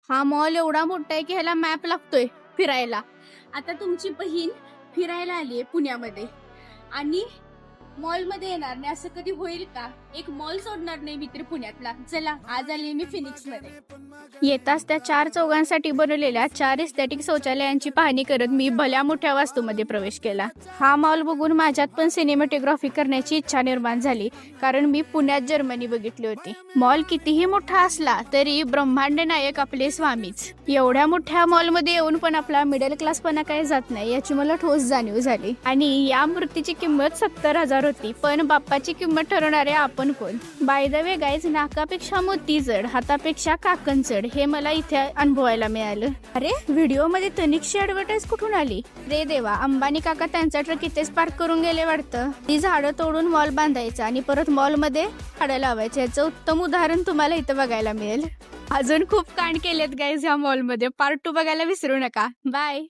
हा मॉल एवढा मोठा आहे की ह्याला मॅप लागतोय फिरायला. आता तुमची बहीण फिरायला आली आहे पुण्यामध्ये आणि मॉलमध्ये येणार नाही असं कधी होईल का? एक मॉल सोडणार नाही मी तर पुण्यातला. चला, आज आली मी फिनिक्स मध्ये. येताच त्या 4 चौघांसाठी बनवलेल्या 4 एस्थेटिक शौचालयांची पाहणी करत मी भल्या मोठ्या वास्तूमध्ये प्रवेश केला. हा मॉल बघून माझ्यात पण सिनेमॅटोग्राफी करण्याची इच्छा निर्माण झाली, कारण मी पुण्यात जर्मनी बघितली होती. मॉल कितीही मोठा असला तरी ब्रह्मांड नायक आपले स्वामीच. एवढ्या मोठ्या मॉलमध्ये येऊन पण आपला मिडल क्लासपणा काय जात नाही याची मला ठोस जाणीव झाली. आणि या मूर्तीची किंमत 70,000 होती, पण बाप्पाची किंमत ठरवणारे आपण कोण? बाय द वे गाईज, नाकापेक्षा मोती जड, हातापेक्षा काकण चढ हे मला इथे अनुभवायला मिळालं. अरे, व्हिडिओ मध्ये तनिकची ऍडव्हर्टाईज कुठून आली रे देवा? अंबानी काका त्यांचा ट्रक इथेच पार्क करून गेले वाटतं. ती झाडं तोडून मॉल बांधायचं आणि परत मॉल मध्ये झाडं लावायचं, याचं उत्तम उदाहरण तुम्हाला इथं बघायला मिळेल. अजून खूप कांड केलेत गाईज ह्या मॉल मध्ये. पार्ट 2 बघायला विसरू नका. बाय.